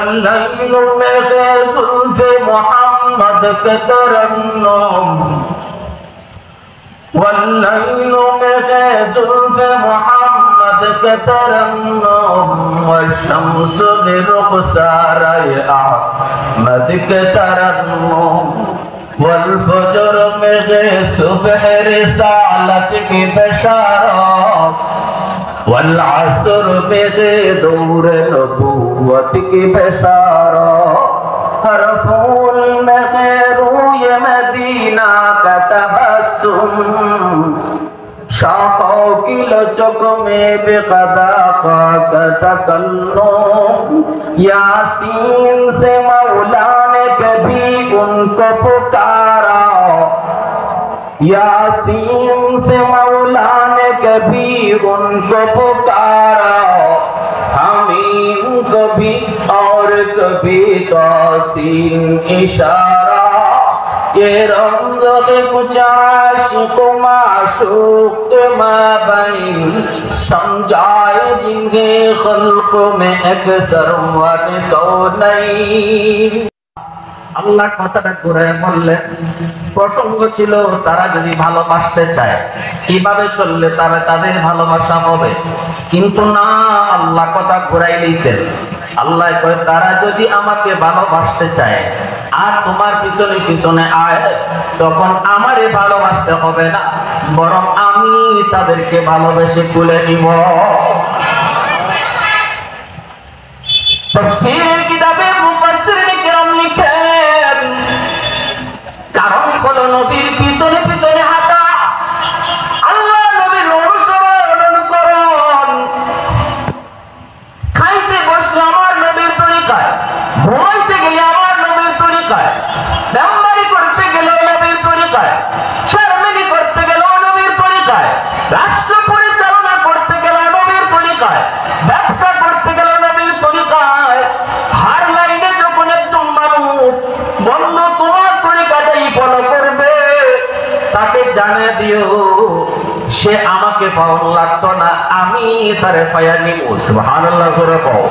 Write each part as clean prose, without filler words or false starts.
والليل में जुल्फ मोहम्मद के तरन्नुम والليل में जुल्फ मोहम्मद के तरन्नुम والशम्स बिरुखसार अहमद के तरन्नुम वल्फजर में सुबह रिसालत की बशारत वल्अस्र में दौर नबूवत की बशारत हर फूल में रूय मदीना का तबस्सुम शाखों की लचक में बेक़दा का तकल्लुम यासीन से मौला ने कभी उनको पुकारा यासीन से मौला ने कभी उनको पुकारा हमीम कभी और कभी तासीन इशारा ये रंग के कुछ आशिक माशूक के माबैन समझाए जिनके खल्क में अक्सर वन तो नहीं আল্লাহ কথাটা ঘুরে বললেন প্রসঙ্গ ছিল তারা যদি ভালোবাসতে চায় কিভাবে চললে তারা তাদের ভালোবাসা হবে কিন্তু না আল্লাহ কথা ঘুরাই দিয়েছেন আল্লাহ কয় তারা যদি আমাকে ভালোবাসতে চায় আর তোমার পিছনে পিছনে আয় তখন আমারে ভালোবাসতে হবে না বরং আমি তাদেরকে ভালোবেসে তুলে নিব তাফসীরের কিতাবে মুফাসসিরিন কিরাম লিখেন কারণ হলো নবীর পিছনে পিছনে হাঁটা আল্লাহ নবীর অনুসরণ খাইতে বসলে আমার নবীর তরিকায় ঘুমাইতে গেলে আমার নবীর তরিকায় মেম্বারি করতে গেলে নবীর তরিকায় চেয়ারম্যানি করতে গেলে নবীর তরিকায় রাষ্ট্র পরিচালনা করতে গেলে নবীর তরিকায় ব্যবসা করতে গেলে নবীর তরিকায় হার লাইনে যখন একজন মানুষ বন্ধ তোমার তরিকাটাই ফলো করবে তাকে জানিয়ে দিও সে আমাকে পাওয়া লাগতো না আমি তারে পায়া নিব সুবহানাল্লাহ করে কও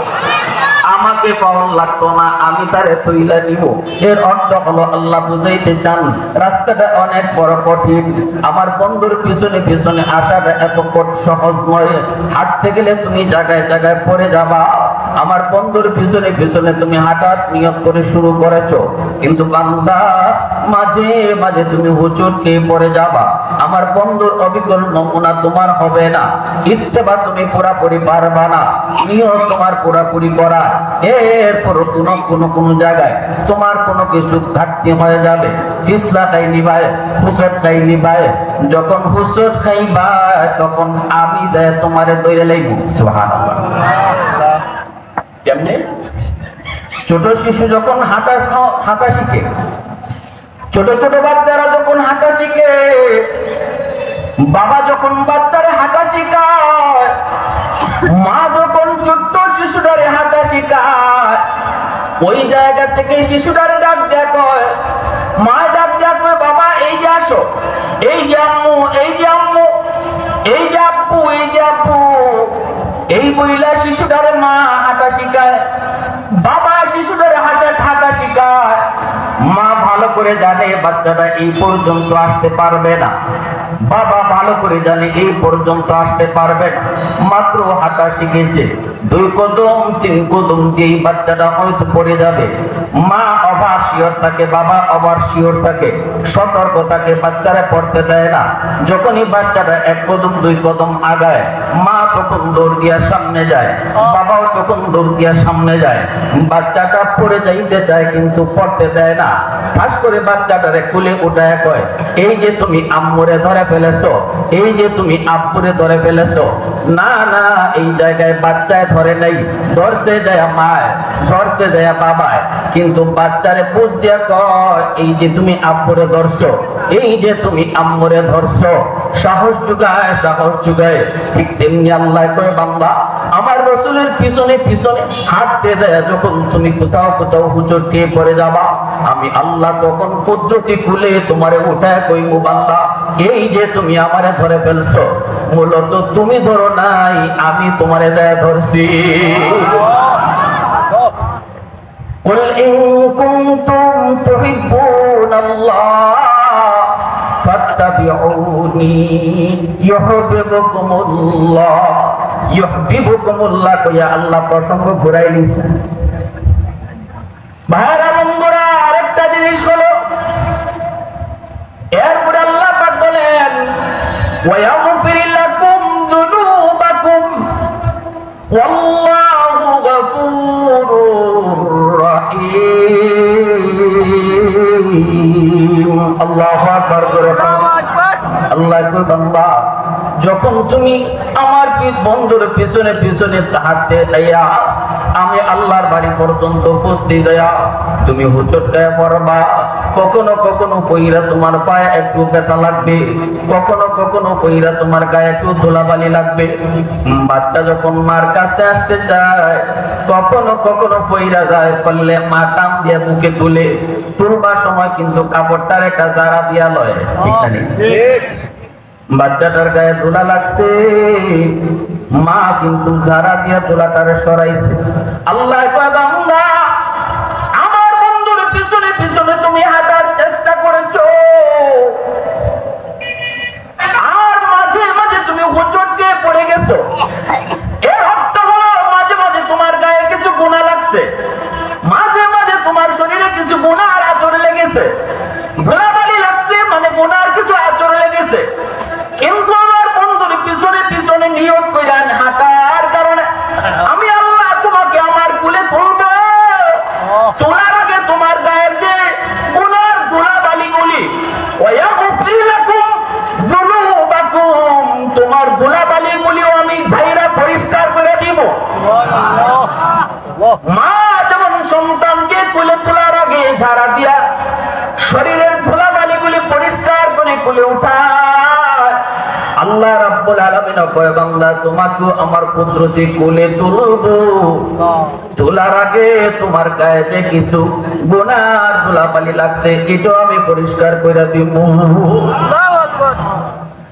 আমাকে পাওয়া লাগতো না আমি তারে তৈলা নিব এর অর্থ হলো আল্লাহ বুঝাইতে চান রাস্তাটা অনেক বড় কঠিন আমার বন্ধুর পিছনে পিছনে আসাটা এত সহজ নয় হাঁটতে গেলে তুমি জায়গায় জায়গায় পড়ে যাবা আমার বন্ধুর পিছনে পিছনে তুমি হাঁটার নিয়ত করে শুরু করেছো কিন্তু বান্দা মাঝে মাঝে তুমি হুচট খেয়ে পড়ে যাবা আমার বন্ধুর অবিকল নমুনা তোমার হবে না ইত্তেবা তুমি পুরাপুরি পারবা না নিয়ত তোমার পুরাপুরি করা এরপর কোন জায়গায় তোমার কোনো কিছু ঘাটতি হয়ে যাবে ইসলাটাই নিবায় হুসটটাই নিবায় যখন হুসট খাইবা তখন আমি দেয় তোমারে দইরে লাইব সুবহানাল্লাহ কেমনে ছোট শিশু যখন হাঁটা শিখে ছোট ছোট বাচ্চারা যখন হাঁটা শিখে বাবা যখন বাচ্চারে হাঁটা শিখায় মা যখন ছোট্ট শিশুটারে হাঁটা শিখায় ওই জায়গা থেকে শিশুটারে ডাক দেয়া কয় মা ডাক দেয়া কয় বাবা এই যে আসো এই যে আম্মু এই যে আম্মু এই যে আব্বু এই যে আব্বু এই বইলা শিশুটারে মা হাঁটা শিখায় বাবা শিশুটারে হাঁটা শিখায় মা ভালো করে জানে বাচ্চাটা এই পর্যন্ত আসতে পারবে না বাবা ভালো করে জানে এই পর্যন্ত আসতে পারবে না মাত্র হাঁটা শিখেছে 2 কদম 3 কদম যেই বাচ্চাটা হয়তো পড়ে যাবে মা অবার শিওর থাকে বাবা অবার শিওর থাকে সতর্ক থাকে বাচ্চারা পড়তে দেয় না যখনই বাচ্চাটা 1 কদম 2 কদম আগায় মা তখন দৌড় দিয়া সামনে যায় বাবাও তখন দৌড় দিয়া সামনে যায় বাচ্চাটা পড়ে যাইতে চায় কিন্তু পড়তে দেয় না খাস করে বাচ্চাটারে কোলে উঠায় কয় এই যে তুমি আম্মুরে ধরে ফেলেছো এই যে তুমি আব্বুরে ধরে ফেলেছো না না এই জায়গায় বাচ্চায় ধরে নাই ধরছে যায় মায় ধরছে যায় বাবায় কিন্তু বাচ্চারে বুঝ দিয়া কয় এই যে তুমি আব্বুরে ধরছো এই যে তুমি আম্মুরে ধরছো সাহস যুগায় ঠিক তেমনি আল্লাহ কয় বান্দা আমার রাসূলের পিছনে পিছনে হাঁটতে যায় যখন তুমি কোথাও কোথাও হুচট খেয়ে পড়ে যাবা আমি আল্লাহ তখন পদ্ধতি খুলে তোমারে উঠায় কইবো বান্দা এই যে তুমি আমারে ধরে ফেলছো মূলত তুমি ধরো নাই আমি তোমারে দেয় ধরছি কুল ইন কুনতুম তুহিব্বুনাল্লাহ ফাত্তাবিউনি ইউহিব্বুকুমুল্লাহ কইয়া আল্লাহ প্রসঙ্গ ঘুরাই দিয়েছেন। ভাইরা বন্ধুরা, আরেকটা জিনিস হলো, এরপরে আল্লাহ পাক বলেন ওয়ায়াগফির লাকুম যুনুবাকুম ওয়াল্লাহু গফুরুর রহিম। আল্লাহু আকবার। আল্লাহ কই বান্দা, যখন তুমি আমার বন্ধুর পিছনে পিছনে হাঁটতে যাইয়া আমি আল্লাহর বাড়ি পর্যন্ত পৌঁছতে যাইয়া তুমি হুচট গায়ে পড়বা, কখনো কখনো পইরা তোমার পায়ে একটু ব্যথা লাগবে, কখনো কখনো পইরা তোমার গায়ে একটু ধুলাবালি লাগবে। বাচ্চা যখন মার কাছে আসতে চায় কখনো কখনো পইরা যায়, পারলে মা টান দিয়ে বুকে তুলে তুলবার সময় কিন্তু কাপড়টার একটা জারা দিয়া লয়, ঠিক না? বাচ্চাটার গায়ে ধুলা লাগছে, মা কিন্তু ঝাড়া দিয়া ধুলাটারে সরাইছে। আল্লাহ কয় বান্দা, আমার বন্ধুর পিছনে পিছনে তুমি হাঁটার চেষ্টা করেছো, আর মাঝে মাঝে তুমি হোঁচট দিয়ে পড়ে গেছো। এর অর্থ হলো মাঝে মাঝে তোমার গায়ে কিছু গুনাহ লাগছে, মাঝে মাঝে তোমার শরীরে কিছু গুনাহ আচরণ লেগেছে। ধুলাবালি লাগছে মানে গুনার কিছু আচরণ লেগেছে, কিন্তু আমার বন্ধুর পিছনে পিছনে নিয়ত কইরান হাঁটার কারণে আমি আল্লাহ তোমাকে আমার কুলে তুলবো। তোলার আগে তোমার গায়ের যে গুনার ধুলাবালিগুলি ওয়ায়াগফির লাকুম যুনুবাকুম, তোমার ধুলাবালিগুলিও আমি ঝাইরা পরিষ্কার করে দিব। মা যেমন সন্তানকে কুলে তোলার আগে ঝাড়া দিয়া শরীরের ধুলাবালিগুলি পরিষ্কার করে কুলে উঠায়, আল্লাহ রাব্বুল আলামিন কয় বান্দা তোমাকে আমার কুদরতি কোলে তুলবো, তোলার আগে তোমার গায়ে কিছু গুনার ধুলাবালি লাগছে এটাও আমি পরিষ্কার করে দিব। আল্লাহু আকবার।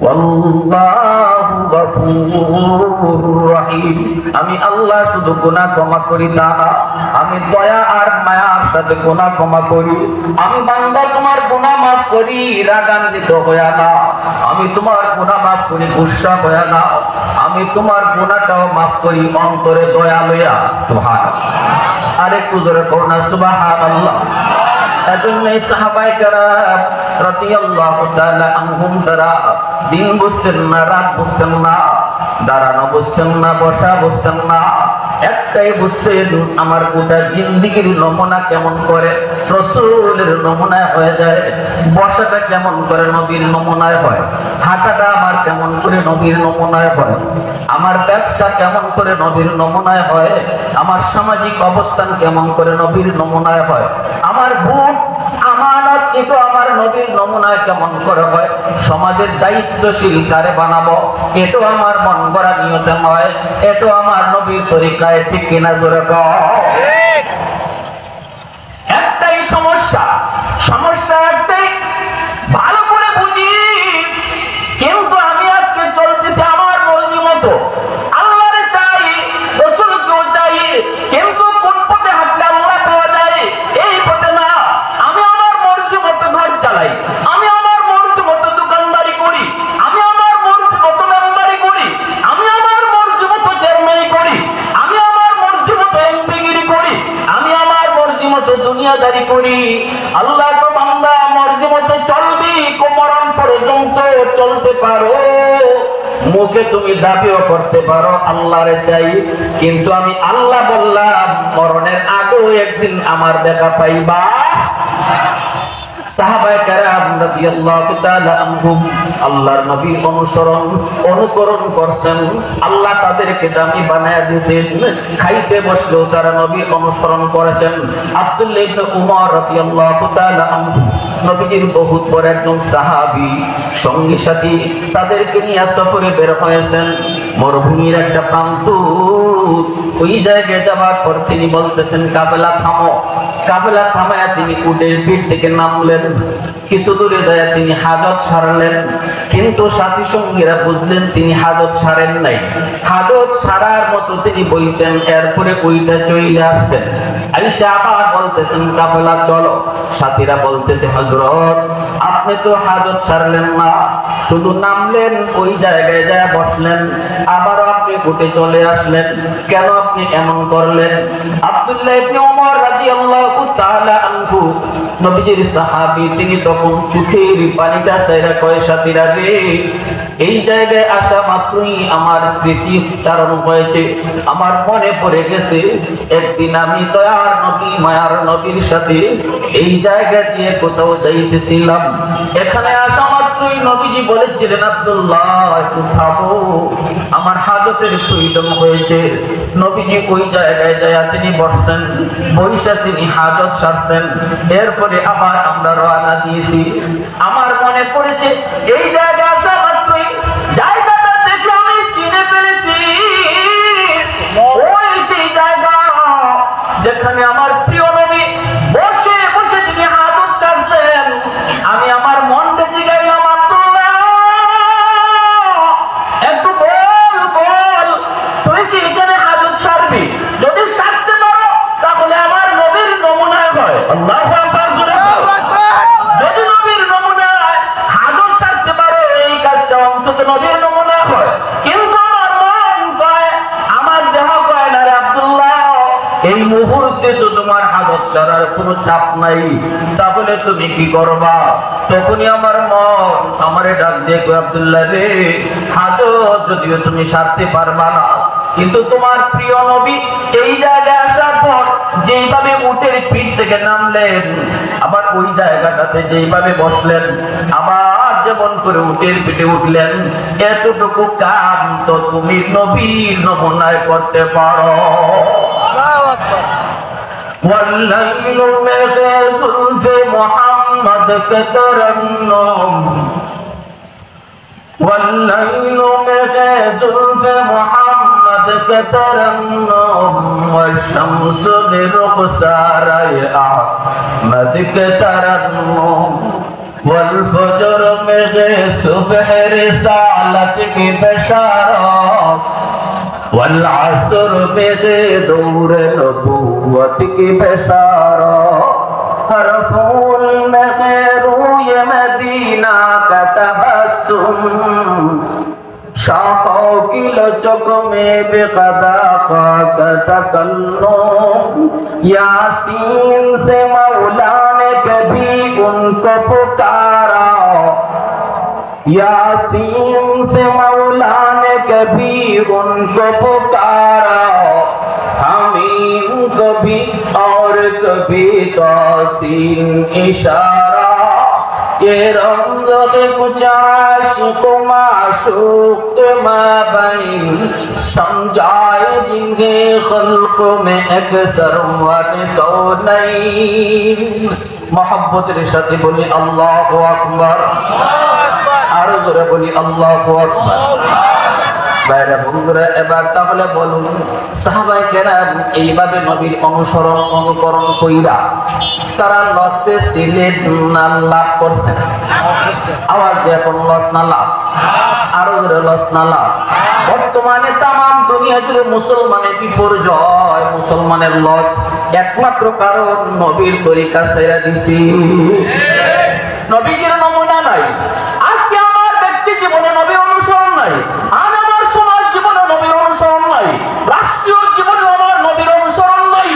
ওয়াল্লাহু গফুরুর রহিম। আমি আল্লাহ শুধু গুনাহ ক্ষমা করি না, আমি দয়া আর মায়ার সাথে গুনাহ ক্ষমা করি। আমি বান্দা তোমার গুনাহ মাফ করি রাগান্বিত হইয়া না, আমি তোমার গুনাহ মাফ করি গুসা হইয়া না, আমি তোমার গুনাহটাও মাফ করি অন্তরে দয়া লইয়া। সুবহানাল্লাহ। আরেকটু জোরে করুন সুবহানাল্লাহ। এজন্যই সাহাবায়ে কেরাম রাদিয়াল্লাহু তাআলা আনহুম তারা দিন বুঝতেন না, রাত বুঝতেন না, দাঁড়ানো বুঝতেন না, বসা বুঝতেন না, একটাই বুঝছেন আমার গোটা জিন্দেগির নমুনা কেমন করে রাসূলের নমুনায় হয়ে যায়, বসাটা কেমন করে নবীর নমুনায় হয়, হাঁটাটা আমার কেমন করে নবীর নমুনায় হয়, আমার ব্যবসা কেমন করে নবীর নমুনায় হয়, আমার সামাজিক অবস্থান কেমন করে নবীর নমুনায় হয়, আমার ভোট আমানত এটা আমার নবীর নমুনায় কেমন করে হয়, সমাজের দায়িত্বশীল কারে বানাবো এটাও আমার মন গড়া নিয়তে নয়, এটাও আমার নবীর তরিকায়, ঠিক কিনা জোরে কও। একটাই সমস্যা, সমস্যা একটাই, ভালো করে বুঝি, কিন্তু আমি আজকে চলতেছি আমার মর্জি মতো, আল্লাহরে চাই, রাসূলকেও চাই, কিন্তু কোন পথে হাঁটলে আল্লাহ পাওয়া যায় এই পথে না। আমি আমার মর্জি মতো ঘর চালাই, আমি আমার মর্জি মতো দোকানদারি করি, আমি আমার মর্জি মতো মেম্বারি করি, আমি আমার মর্জি মতো চেয়ারম্যানি করি, আমি আমার মর্জি মতো এমপিগিরি করি, আমি আমার মর্জি মতো দুনিয়াদারি করি। আল্লাহ তো বান্দা মর্জি মতো চলবি, মরণ পর্যন্ত চলতে পারো, মুখে তুমি দাবিও করতে পারো আল্লাহরে চাই, কিন্তু আমি আল্লাহ বললাম মরণের আগেও একদিন আমার দেখা পাইবা। সাহাবায়ে কেরাম রাদিয়াল্লাহু তাআলা আনহুম আল্লাহর নবীর অনুকরণ করছেন, আল্লাহ তাদেরকে দামি বানায়া দিয়েছেন, খাইতে বসলেও তারা নবীর অনুসরণ করেছেন। আব্দুল্লাহ ইবনে উমর রাদিয়াল্লাহু তাআলা আনহু নবীজির বহুত বড় একজন সাহাবী, সঙ্গী সাথী তাদেরকে নিয়ে সফরে বের হয়েছেন, মরুভূমির একটা প্রান্ত ওই জায়গায় যাওয়ার পর তিনি বলতেছেন কাফেলা থামো। কাফেলা থামায়া তিনি উটের পিঠ থেকে নামলেন, কিছু দূরে যায় তিনি হাজত সারলেন, কিন্তু সাথী সঙ্গীরা বুঝলেন তিনি হাজত সারেন নাই। হাজত সারার মতো তিনি বইছেন, এরপরে ওইটা চলে আসছেন। আইসা আবার বলতেছেন কাফেলা চলো। সাথীরা বলতেছে হযরত আপনি তো হাজত সারলেন না, শুধু নামলেন, ওই জায়গায় যায় বসলেন, আবার আপনি উঠে চলে আসলেন, কেন আপনি এমন করলেন? আব্দুল্লাহ ইবনে ওমর রাদিয়াল্লাহু তাআলা আনহু নবীজির সাহাবী, তিনি তখন চোখের পানিটা ছাইরা কয় সাথীরা রে, এই জায়গায় আসা মাত্রই আমার স্মৃতি চারণ হয়েছে, আমার মনে পড়ে গেছে একদিন আমি দয়ার নবী মায়ার নবীর সাথে এই জায়গা দিয়ে কোথাও যাইতেছিলাম, এখানে আসা মাত্রই নবীজি বলেছিলেন আব্দুল্লাহ একটু থামো, আমার হাজতের প্রয়োজন হয়েছে। নবীজি ওই জায়গায় যায় তিনি বসছেন, বৈশা তিনি হাজত সারছেন, এরপরে আবার আমরা রওনা দিয়েছি। আমার মনে পড়েছে এই জায়গায় আসা মাত্রই জায়গাটা দেখে আমি চিনে ফেলেছি, ওই সেই জায়গা যেখানে আমার প্রিয় নবী বসে বসে তিনি হাজত সারছেন। আমি আমার মনকে জিগাইলাম আব্দুল্লাহ একটু বল বল, তুই কি এখানে হাজত সারবি? যদি সারতে পারো তাহলে আমার নবীর নমুনায় হয়। আল্লাহু আকবার। যদি নবীর নমুনায় হাজত সারতে পারো, এই কাজটা অন্তত নবীর নমুনায় হয়। কিন্তু আমার মন কয়, আমার দেহ কয় না রে আব্দুল্লাহ, এই মুহূর্তে তো তোমার হাজত সারার কোনো চাপ নাই, তাহলে তুমি কি করবা? তখনই আমার মন আমারে ডাক দিয়ে কয় আব্দুল্লাহ রে, হাজত যদিও তুমি সারতে পারবা না, কিন্তু তোমার প্রিয় নবী এই জায়গায় আসার পর যেইভাবে উটের পিঠ থেকে নামলেন, আবার ওই জায়গাটাতে যেইভাবে বসলেন, আবার যেমন করে উটের পিঠে উঠলেন, এতটুকু কাম তো তুমি নবীর নমুনায় করতে পারো। والليل में जुल्फ़े मोहम्मद के तरन्नुम, والليل में जुल्फ़े मोहम्मद के तरन्नुम, والशम्स बिरुख़सारे अहमद के तरन्नुम, والफजर में सुबह रिसालत की बशारत, والعصر में दौर नबूवत की बशारत, हर फूल में रूए मदीना का तबस्सुम, शाखों की लचक में बेक़दा का तकल्लुम, यासीन से मौला ने कभी उनको पुकारा, यासीन से मौला ने कभी उनको पुकारा, हमीम कभी और कभी तासीन इशारा, ये रंग के कुछ आशिक माशूक के माबैन, समझाए जिनके खल्क में अक्सर वन कौनैन। मोहब्बतेर साथे बोली अल्लाहु अकबर, আরো জোরে বলি আল্লাহু আকবার। বাইরে বন্ধুরা, এবার তাহলে বলুন সাহাবায়ে কেরাম এইভাবে নবীর অনুকরণ কইরা তারা লসে ছিলেন না লাভ করছেন? আওয়াজ দিয়ে কোন লস না লাভ? আরো জোরে লস না লাভ? বর্তমানে তামাম দুনিয়া জুড়ে মুসলমানের বিপর্যয়, মুসলমানের লস, একমাত্র কারণ নবীর তরিকা ছেড়ে দিছি, নবীজির নমুনা নাই। আজকে আমার ব্যক্তি জীবনে নবীর অনুসরণ নাই, আর আমার সমাজ জীবনে নবীর অনুসরণ নাই, রাষ্ট্রীয় জীবনে আমার নবীর অনুসরণ নাই।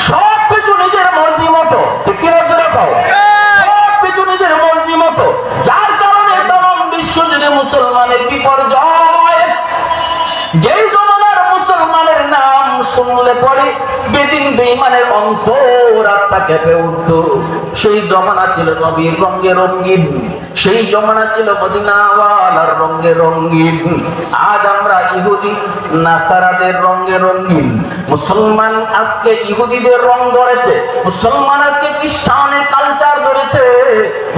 সব কিছু নিজের মর্জি মতো, কি রাজা খাও, সব কিছু নিজের মর্জি মতো, যার কারণে তাম বিশ্ব জুড়ে মুসলমানের বিপর্যয়। যেই জমানার মুসলমানের নাম শুনলে পরে বেদিন বেঈমানের অন্তর আত্মা কেঁপে উঠত, সেই জমানা ছিল নবীর রঙে রঙিন, সেই জমানা ছিল মদিনাওয়ালার রঙে রঙিন। আজ আমরা ইহুদি নাসারাদের রঙে রঙিন। মুসলমান আজকে ইহুদিদের রং ধরেছে, মুসলমান আজকে খ্রিস্টানের কালচার ধরেছে,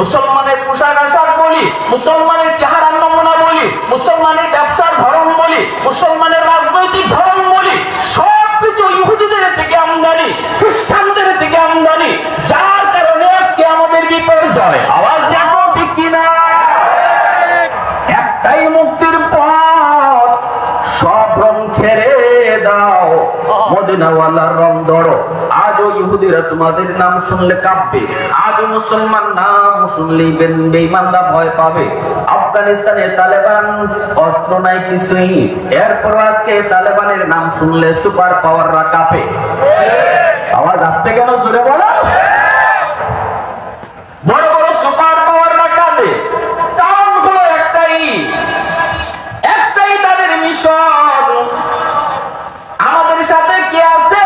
মুসলমানের পোশাক আশাক বলি, মুসলমানের চেহারার নমুনা বলি, বলি, মুসলমানের ব্যবসার ধরন বলি, মুসলমানের রাজনৈতিক ধরন বলি, সবকিছু ইহুদিদের থেকে আমদানি, খ্রিস্টানদের থেকে আমদানি, যার কারণে আজকে আমাদের বিপর্যয়। আওয়াজ দেখো ঠিক কিনা? একটাই মুক্তির পথ, সব রং ছেড়ে দাও, মদিনাওয়ালার রং ধরো। আজও ইহুদিরা তোমাদের নাম শুনলে কাঁপবে, আজও মুসলমান নাম শুনলেই বেঈমানরা ভয় পাবে। আফগানিস্তানে তালেবান, অস্ত্র নাই কিছুই, এরপর আজকে তালেবানের নাম শুনলে সুপার পাওয়াররা কাঁপে। আওয়াজ আসতে কেন? জোরে বলো। বড় বড় সুপার পাওয়াররা কাঁপে, কারণ হলো একটাই তাদের মিশন। আমাদের সাথে কে আছে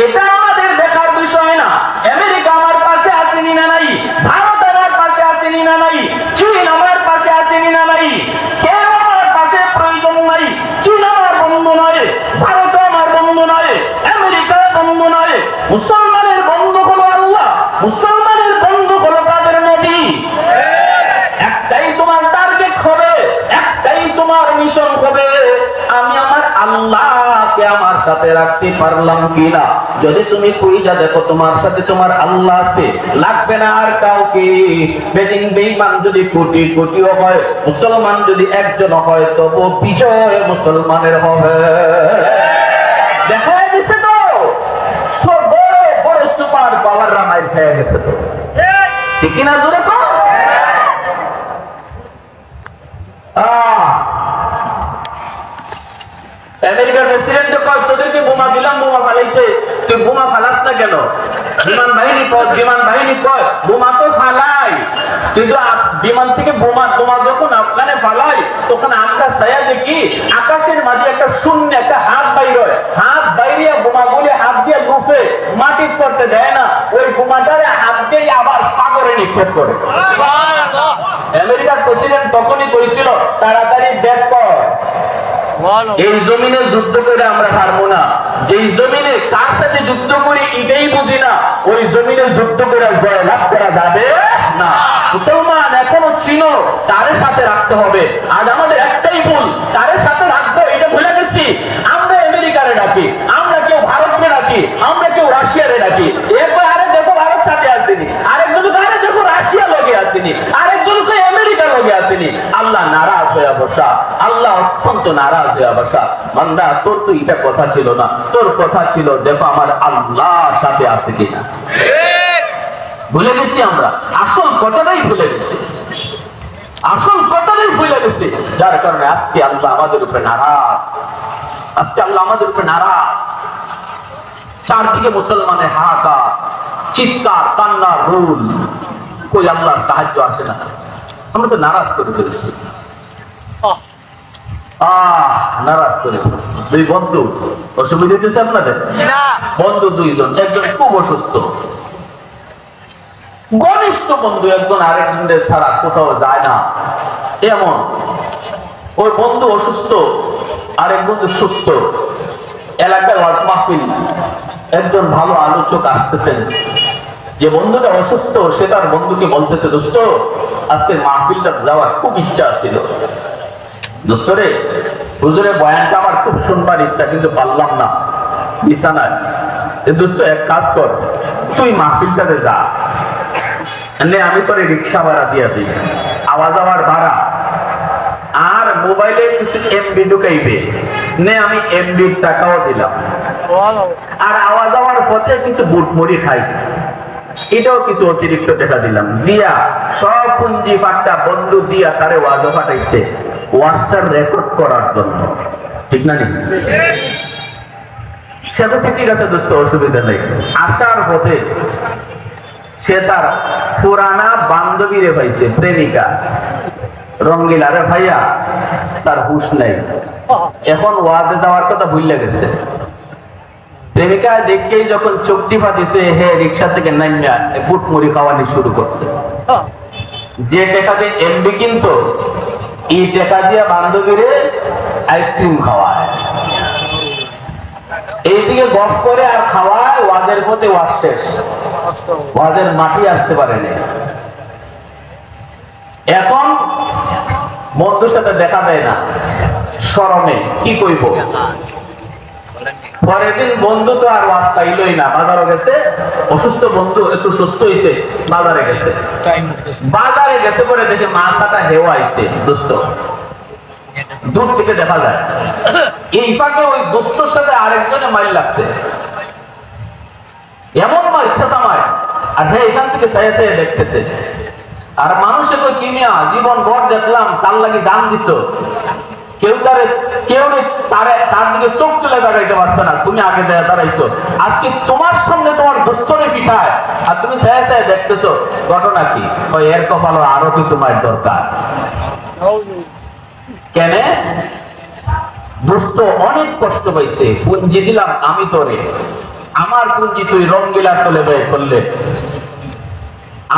এটা আমাদের দেখার বিষয় না। আমেরিকা আমার পাশে আসেনি না নাই, ভারত আমার পাশে আসেনি না নাই, চীন আমার পাশে আসেনি না নাই, কেউ আমার পাশে প্রয়োজন নাই। চীন আমার বন্ধু নয়, ভারত আমার বন্ধু নয়, আমেরিকা বন্ধু নয়। মুসলমানের বন্ধু হলো আল্লাহ, মুসলমানের বন্ধু হলো তাদের নবী। একটাই তোমার টার্গেট হবে, একটাই তোমার মিশন হবে, আমি আমার আল্লাহকে আমার সাথে রাখতে পারলাম কিনা। যদি তুমি কইরা দেখো তোমার সাথে তোমার আল্লাহ আছে, লাগবে না আর কাউকে। বেদিন বেঈমান যদি কোটি কোটিও হয়, মুসলমান যদি একজন হয়, তবু বিজয় মুসলমানের হবে। দেখা গেছে তো সব বড় বড় সুপার পাওয়ার রামায় খেয়ে গেছে তো, ঠিক কিনা? জোরে তো। আমেরিকার প্রেসিডেন্ট কয় তোদেরকে বোমা দিলাম, বোমা ফালাইতে, তুই বোমা ফালাস না কেন? বিমান বাহিনী কয় বোমা তো ফালাই, কিন্তু বিমান থেকে বোমা যখন আফগানে ফালাই, তখন আমরা ছায়া দেখি আকাশের মাঝে একটা শূন্য, একটা হাত বাইর হয়, হাত বাইরিয়া বোমাগুলি হাত দিয়ে লুফে মাটি করতে দেয় না, ওই বোমাটারে হাত দিয়ে আবার সাগরে নিক্ষেপ করে। আমেরিকার প্রেসিডেন্ট তখনই কইছিল তাড়াতাড়ি ব্যাক কর, এই জমিনে যুদ্ধ করে আমরা পারবো না। যেই জমিনে কার সাথে যুদ্ধ করি এটাই বুঝি না, ওই জমিনে যুদ্ধ করে জয় লাভ করা যাবে না। মুসলমান এখনো চিনো, তারের সাথে রাখতে হবে। আজ আমাদের একটাই ভুল, তারের সাথে রাখবো এটা ভুলে গেছি। আমরা আমেরিকারে ডাকি, আমরা কেউ ভারতকে ডাকি, আমরা কেউ রাশিয়ারে ডাকি। এরপর আরে দেখো ভারত সাথে আসেনি, আরেকজন আরে দেখো রাশিয়া লগে আসেনি, আরেকজন আমেরিকা লগে আসেনি। আল্লাহ নারাজ হয়ে বসা, আল্লাহ অত্যন্ত নারাজ হয়ে বসা। বান্দা তোর তো এটা কথা ছিল না, তোর কথা ছিল দেখো আমার আল্লাহ সাথে আছে কিনা। ভুলে গেছি আমরা, আসল কথাটাই ভুলে গেছি, আসল কথাটাই ভুলে গেছি। যার কারণে আজকে আল্লাহ আমাদের উপরে নারাজ, আজকে আল্লাহ আমাদের উপরে নারাজ। চারদিকে মুসলমানের হাহাকার, চিৎকার, কান্নার রোল, কই আল্লাহর সাহায্য আসে না। আমরা তো নারাজ করে ফেলেছি, নারাজ করে ফেলেছি। দুই বন্ধু, অসুবিধা হয়েছে আপনাদের? বন্ধু দুইজন, একজন খুব অসুস্থ, ঘনিষ্ঠ বন্ধু, একজন আরেকজনের ছাড়া কোথাও যায় না এমন। ওই বন্ধু অসুস্থ, আরেক বন্ধু সুস্থ। এলাকার ওয়াজ মাহফিল, একজন ভালো আলোচক আসতেছেন, যে বন্ধুটা অসুস্থ সে তার বন্ধুকে বলতেছে, দোস্ত আজকে মাহফিলটা যাওয়ার খুব ইচ্ছা ছিল, দোস্ত রে হুজুরের বয়ানটা আমার খুব শুনবার ইচ্ছা, কিন্তু পারলাম না বিছানায়। দোস্ত এক কাজ কর, তুই মাহফিলটাতে যা, আমি তোরে রিক্সা ভাড়া দিয়ে দিই, আওয়াজ আমার ভাড়া, আর মোবাইলে কিছু এমবি ঢুকাইবে নে, আমি এমবির টাকাও দিলাম, আর আওয়াজ আমার পথে কিছু বুট মুড়ি খাইছি, এটাও কিছু অতিরিক্ত টাকা দিলাম। দিয়া সব পুঞ্জি পাট্টা বন্ধু দিয়া তারে ওয়াজও পাঠাইছে, ওয়াজটা রেকর্ড করার জন্য, ঠিক না? সে তো ঠিক আছে দোস্ত, অসুবিধা নেই। আসার পথে সে তার পুরানা বান্ধবীরে পাইছে, প্রেমিকা রঙ্গিলা। রে ভাইয়া তার হুশ নাই, এখন ওয়াজে যাওয়ার কথা ভুলে গেছে। প্রেমিকা দেখেই যখন চোখটি ফাটিছে, হে রিক্সা থেকে নামিয়া বুট মুড়ি খাওয়ানি শুরু করছে। যে টাকা দিয়ে এমবি কিনতো, এই টাকা দিয়ে বান্ধবীরে আইসক্রিম খাওয়ায়, এইদিকে গপ করে আর খাওয়ায়। ওয়াজের পথে ওয়াজ শেষ, ওয়াজের মাটি আসতে পারেনি। এখন বন্ধুর সাথে দেখা দেয় না, শরমে কি কইব। পরের দিন বন্ধু তো আর ওয়াজ পাইলই না, বাজারে গেছে। অসুস্থ বন্ধু একটু সুস্থ হয়েছে, বাজারে গেছে। বাজারে গেছে পরে দেখে মাথাটা হেওয়া আইছে, দুস্থ দূর থেকে দেখা যায়। এই ফাঁকে ওই দুস্থর সাথে আরেকজনে মাইল লাগছে, এমন মার খেতা মার, আর হ্যাঁ এখান থেকে চাইয়া চাইয়া দেখতেছে। আর মানুষে কই কিনিয়া জীবন ভর দেখলাম, তার লাগি দাম দিছ, কেউ তার দিকে চোখ তুলে দাঁড়াইতে পারছে না, তুমি আগে দাঁড়াইছো। আজকে তোমার সামনে তোমার দোস্তরে পিঠায়, আর তুমি চাইয়া চাইয়া দেখতেছো, ঘটনা কি? ওই এর কপাল আরো কিছু মায়ের দরকার। কেন? দোস্ত অনেক কষ্ট পাইছে, পুঞ্জি দিলাম আমি তোরে, আমার পুঞ্জি তুই রঙ্গিলা তোলে ব্যয় করলে,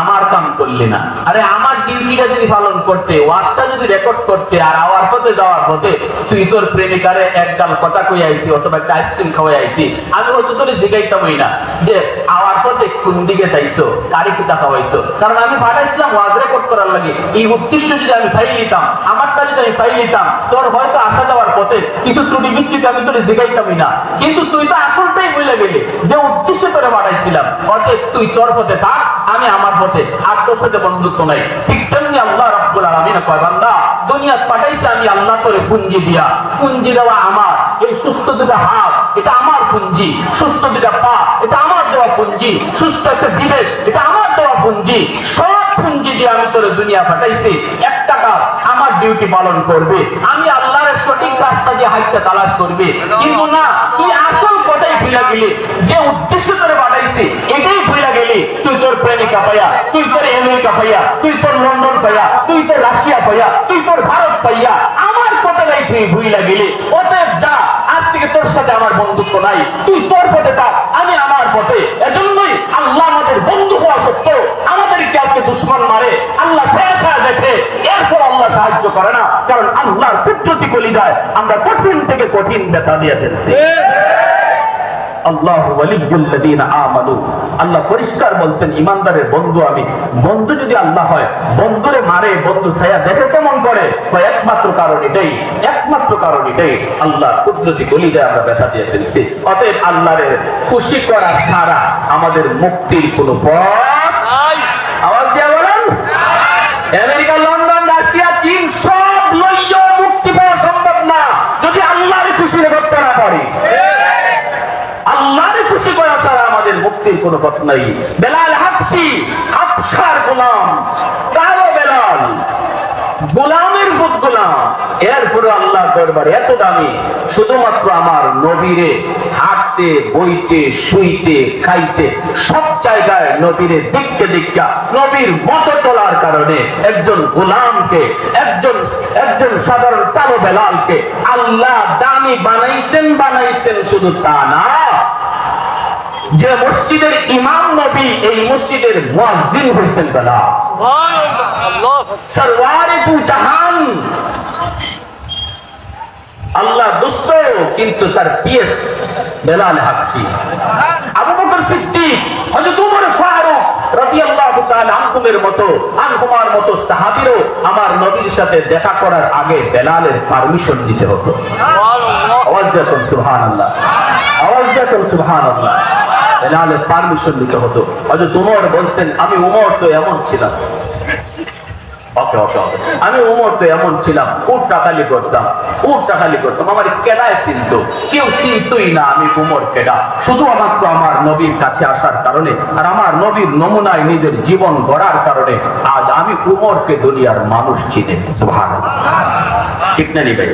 আমার কাম করলি না। আরে আমার ডিউটিটা যদি পালন করতে, ওয়াজটা যদি রেকর্ড করতে, আর আওয়ার পথে যাওয়ার পথে তুই তোর প্রেমিকারে এক গাল কথা কই আইতি অথবা একটা আইসক্রিম খাওয়াই আইতি, আমি হয়তো তোর জিগাইতামই না যে আওয়ার পথে কোন দিকে চাইছো, কারি কিতা খাওয়াইছো। কারণ আমি পাঠাইছিলাম ওয়াজ রেকর্ড করার লাগে, এই উদ্দেশ্য যদি আমি ফাইল নিতাম, আমারটা যদি আমি ফাইল নিতাম, তোর হয়তো আসা যাওয়ার পথে কিছু ত্রুটি বিচ্ছুটি আমি তোর জিগাইতামই না। কিন্তু তুই তো আসলটাই ভুলে গেলি, যে উদ্দেশ্য করে পাঠাইছিলাম। অতএব তুই তোর পথে থাক, আমি আমার পথে, আর তোর সাথে বন্ধুত্ব নাই। ঠিক তেমনি আল্লাহ রাব্বুল আলামিন কয়, বান্দা দুনিয়া পাঠাইছে আমি আল্লাহ তোরে পুঞ্জি দিয়া, পুঞ্জি দেওয়া আমার। এই সুস্থ দুটা হাত, এটা আমার পুঞ্জি। সুস্থ দুটা পা, এটা আমার দেওয়া পুঞ্জি। সুস্থ একটা বিবেক, এটা আমার দেওয়া পুঞ্জি। সব পুঞ্জি দিয়ে আমি তোরে দুনিয়া পাঠাইছি। একটা কাজ আমার ডিউটি পালন করবে, আমি আল্লাহর সঠিক রাস্তা দিয়ে হাইটটা তালাশ করবে। কিন্তু না, তুই আসল কথাই ভুলে গেলি, যে উদ্দেশ্য তোরে পাঠাইছি এটাই ভুলে গেলি। তুই তোর প্রেমিকা পাইয়া, তুই তোর আমেরিকা পাইয়া, তুই তোর লন্ডন পাইয়া, তুই তোর রাশিয়া পাইয়া, তুই তোর ভারত পাইয়া, আমার কথাটাই তুই ভুলে গেলি। অতএব যা, আজ থেকে তোর সাথে আমার বন্ধুত্ব নাই, তুই তোর পথে থাক, আমি আমার পথে। এজন্যই আল্লাহ আমাদের বন্ধু হওয়া সত্ত্বেও আমাদেরকে আজকে দুশ্মন মারে, আল্লাহ ফেরেশতা দেখে, এরপর আল্লাহ সাহায্য করে না। কারণ আল্লাহর কুদরতি কলিজায় আমরা কঠিন থেকে কঠিন ব্যথা দিয়ে ফেলছি। আল্লাহু ওয়ালিয়্যুল লাযীনা আমানু, আল্লাহ পরিষ্কার বলছেন ঈমানদারের বন্ধু আমি। বন্ধু যদি আল্লাহ হয়, বন্ধুরে মারে, বন্ধু ছায়া দেখে কেমন করে? একমাত্র কারণ এটাই, একমাত্র কারণ এটাই, আল্লাহর কুদরতি কলিজায় আমরা ব্যথা দিয়ে ফেলছি। অতএব আল্লাহর খুশি করা ছাড়া আমাদের মুক্তির কোনো পথ নাই। আওয়াজ দিয়ে বলেন, আমেরিকা, লন্ডন, রাশিয়া, চীন সব লইয়া মুক্তি পাওয়া সম্ভব না যদি আল্লাহর খুশি করতে না পারি। আল্লাহর খুশি করা ছাড়া আমাদের মুক্তির কোনো পথ নাই। বেলাল হাবশি, হাবশার গোলাম, কালো বেলাল, গোলামের পুত গোলাম, এরপরে আল্লাহ দরবারে এত দামি, শুধুমাত্র আমার নবীরে হাঁটতে, বইতে, শুইতে, খাইতে, সব জায়গায় নবীরে দেখতে দেখা, নবীর মতো চলার কারণে একজন গোলামকে, একজন সাধারণ কালো বেলালকে আল্লাহ দামি বানাইছেন। শুধু তা না, যে মসজিদের ইমাম নবী, এই মসজিদের মুয়াজ্জিন হয়েছেন বেলাল, সরওয়ারে দু জাহান। আল্লাহ দুষ্ট, কিন্তু তার পিএস বেলাল হাবশি। আবু বকর সিদ্দিক, হযরত ওমর ফারুক রাদিয়াল্লাহু তাআলা আনহুমের মতো সাহাবীরও আমার নবীর সাথে দেখা করার আগে বেলালের পারমিশন দিতে হতো। আওয়াজ দেখুন সুবহানাল্লাহ, আওয়াজ দেখুন সুবহানাল্লাহ। বেলালের পারমিশন দিতে হতো। হযরত ওমর বলছেন, আমি ওমর তো এমন ছিলাম, আমি ওমর তো এমন ছিলাম, উটটাখালি করতাম, আমার কেডায় চিনত, কেউ চিনতই না আমি ওমর কেডা। শুধুমাত্র আমার নবীর কাছে আসার কারণে আর আমার নবীর নমুনায় নিজের জীবন গড়ার কারণে আজ আমি ওমরকে দুনিয়ার মানুষ চিনে। সুবহানাল্লাহ, ঠিক না নি ভাই?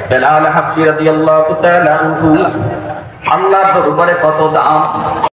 বেলাল হাবশি রাদিয়াল্লাহু তাআলা আনহু, আল্লাহর দরবারে কত দাম।